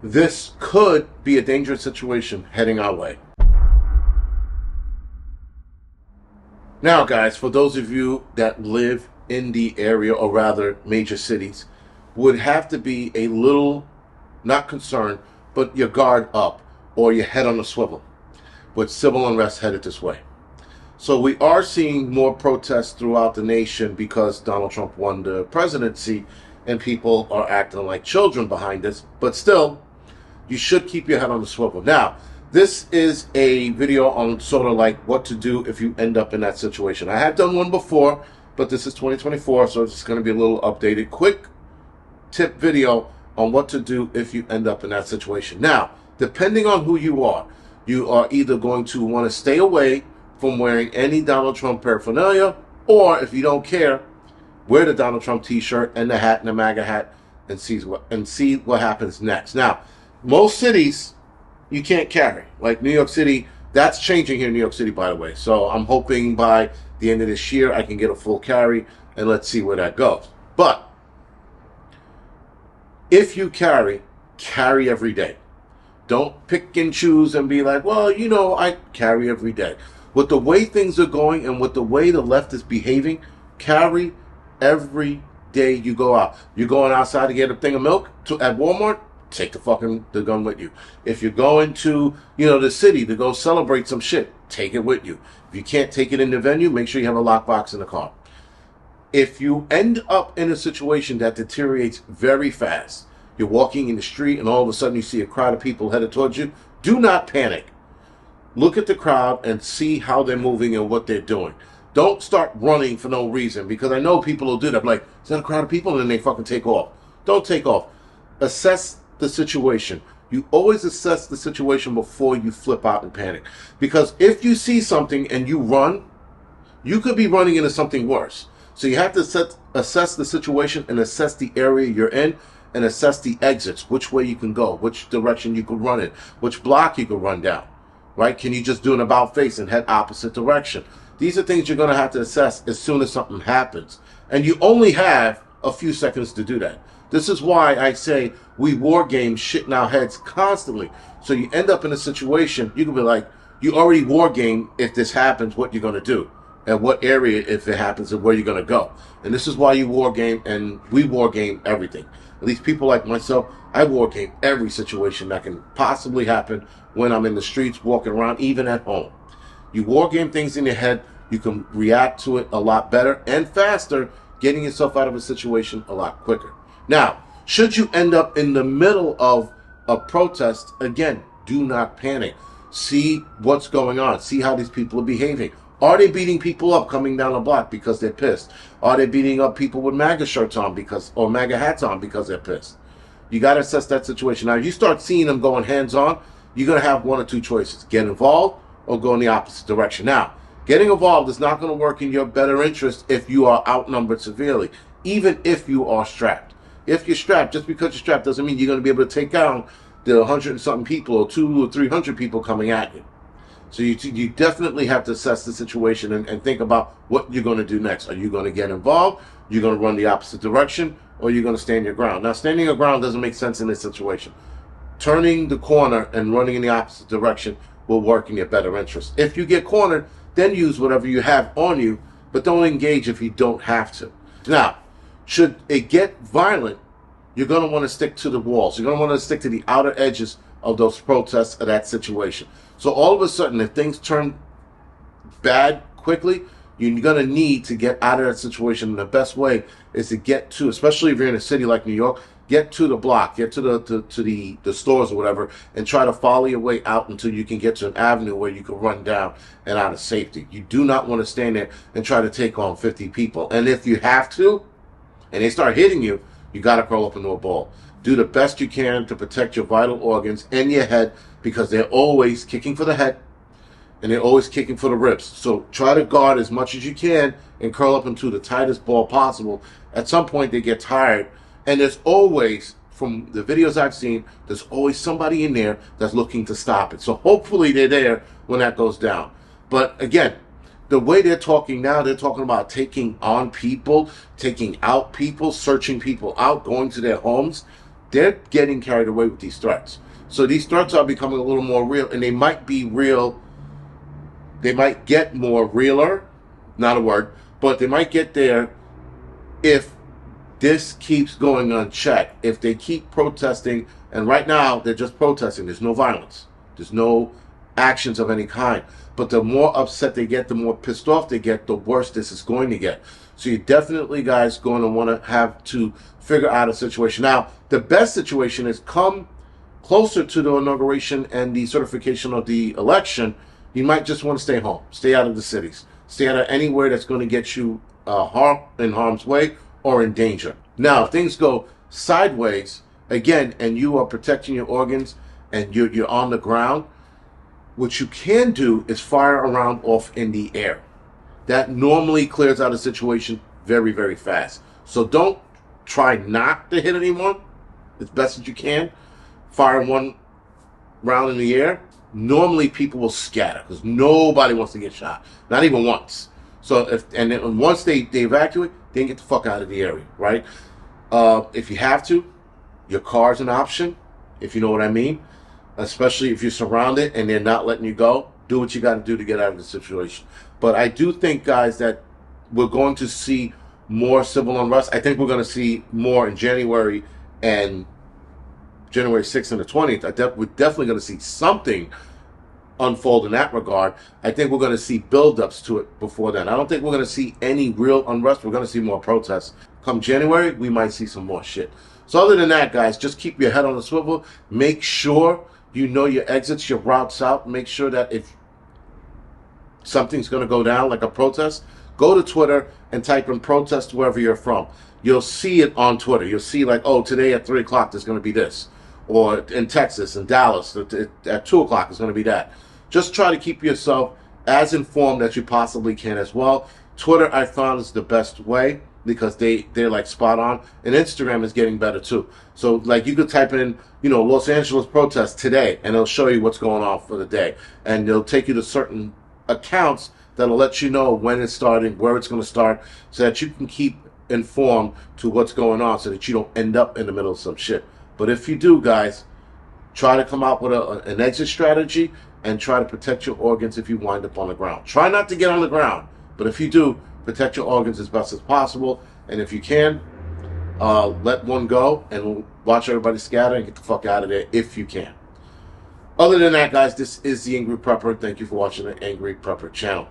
this could be a dangerous situation heading our way. Now, guys, for those of you that live in the area, or rather major cities, would have to be a little, not concerned, but your guard up or your head on a swivel with civil unrest headed this way. So we are seeing more protests throughout the nation because Donald Trump won the presidency and people are acting like children behind this. But still, you should keep your head on the swivel. Now, this is a video on sort of like what to do if you end up in that situation. I have done one before, but this is 2024, so it's going to be a little updated, quick tip video on what to do if you end up in that situation. Now, depending on who you are either going to want to stay away from wearing any Donald Trump paraphernalia, or if you don't care, wear the Donald Trump t-shirt and the hat and the MAGA hat and see what happens next. Now, most cities you can't carry. Like New York City, that's changing here in New York City, by the way. So I'm hoping by the end of this year I can get a full carry, and let's see where that goes. But if you carry every day. Don't pick and choose and be like, well, you know, I carry every day. With the way things are going and with the way the left is behaving, carry every day you go out. You're going outside to get a thing of milk at Walmart, take the gun with you. If you're going to, the city to go celebrate some shit, take it with you. If you can't take it in the venue, make sure you have a lockbox in the car. If you end up in a situation that deteriorates very fast, you're walking in the street and all of a sudden you see a crowd of people headed towards you, do not panic. Look at the crowd and see how they're moving and what they're doing. Don't start running for no reason, because I know people will do that. Like, is that a crowd of people? And then they fucking take off. Don't take off. Assess the situation. You always assess the situation before you flip out and panic. Because if you see something and you run, you could be running into something worse. So you have to assess the situation and assess the area you're in and assess the exits, which way you can go, which direction you can run in, which block you can run down, right? Can you just do an about face and head opposite direction? These are things you're going to have to assess as soon as something happens. And you only have a few seconds to do that. This is why I say we war game shit in our heads constantly. So you end up in a situation, you can be like, you already war game if this happens, what you're going to do, and what area if it happens, and where you're going to go. And this is why you war game, and we war game everything. At least people like myself, I war game every situation that can possibly happen when I'm in the streets, walking around, even at home. You war game things in your head, you can react to it a lot better and faster, getting yourself out of a situation a lot quicker. Now, should you end up in the middle of a protest, again, do not panic. See what's going on. See how these people are behaving. Are they beating people up coming down the block because they're pissed? Are they beating up people with MAGA shirts on or MAGA hats on because they're pissed? You got to assess that situation. Now, if you start seeing them going hands-on, you're going to have one or two choices. Get involved or go in the opposite direction. Now, getting involved is not going to work in your better interest if you are outnumbered severely, even if you are strapped. If you're strapped, just because you're strapped doesn't mean you're going to be able to take down the 100 and something people or 200 or 300 people coming at you. So you definitely have to assess the situation and think about what you're going to do next. Are you going to get involved? You're going to run the opposite direction? Or you're going to stand your ground? Now, standing your ground doesn't make sense in this situation. Turning the corner and running in the opposite direction will work in your better interest. If you get cornered, then use whatever you have on you, but don't engage if you don't have to. Now, should it get violent, you're going to want to stick to the walls. You're going to want to stick to the outer edges of those protests of that situation. So all of a sudden, if things turn bad quickly, you're going to need to get out of that situation. And the best way is to get to, especially if you're in a city like New York, get to the block, get to the stores or whatever, and try to follow your way out until you can get to an avenue where you can run down and out of safety. You do not want to stand there and try to take on 50 people. And if you have to, and they start hitting you, you got to curl up into a ball. Do the best you can to protect your vital organs and your head, because they're always kicking for the head and they're always kicking for the ribs. So try to guard as much as you can and curl up into the tightest ball possible. At some point they get tired, and there's always, from the videos I've seen, there's always somebody in there that's looking to stop it. So hopefully they're there when that goes down. But again, the way they're talking now, they're talking about taking on people, taking out people, searching people out, going to their homes. they're getting carried away with these threats. So these threats are becoming a little more real, and they might be real. They might get more realer, not a word, but they might get there if this keeps going unchecked. If they keep protesting, and right now they're just protesting, there's no violence, there's no actions of any kind. But the more upset they get, the more pissed off they get, the worse this is going to get. So you're definitely, guys, going to want to have to figure out a situation. Now, the best situation is come closer to the inauguration and the certification of the election, you might just want to stay home, stay out of the cities, stay out of anywhere that's going to get you in harm's way or in danger. Now, if things go sideways again, and you are protecting your organs and you're on the ground, what you can do is fire a round off in the air. That normally clears out a situation very, very fast. So don't try not to hit anyone as best as you can. Fire one round in the air. Normally people will scatter because nobody wants to get shot, not even once. So then once they evacuate, then get the fuck out of the area, right? If you have to, your car's an option, if you know what I mean. Especially if you're surrounded and they're not letting you go, do what you got to do to get out of the situation. But I do think, guys, that we're going to see more civil unrest. I think we're going to see more in January and January 6th and the 20th. We're definitely going to see something unfold in that regard. I think we're going to see buildups to it before then. I don't think we're going to see any real unrest. We're going to see more protests. Come January, we might see some more shit. So other than that, guys, just keep your head on the swivel. Make sure you know your exits, your routes out. Make sure that if something's going to go down, like a protest, go to Twitter and type in protest wherever you're from. You'll see it on Twitter. You'll see like, oh, today at 3 o'clock there's going to be this. Or in Texas, in Dallas, at 2 o'clock there's going to be that. Just try to keep yourself as informed as you possibly can as well. Twitter, I found, is the best way because they're like spot on. And Instagram is getting better too. So like you could type in, Los Angeles protests today, and it'll show you what's going on for the day. And they'll take you to certain accounts that'll let you know when it's starting, where it's going to start, so that you can keep informed to what's going on so that you don't end up in the middle of some shit. But if you do, guys, try to come up with an exit strategy and try to protect your organs if you wind up on the ground. Try not to get on the ground, but if you do, protect your organs as best as possible. And if you can, let one go and watch everybody scatter and get the fuck out of there if you can. Other than that, guys, this is the Angry Prepper. Thank you for watching the Angry Prepper channel.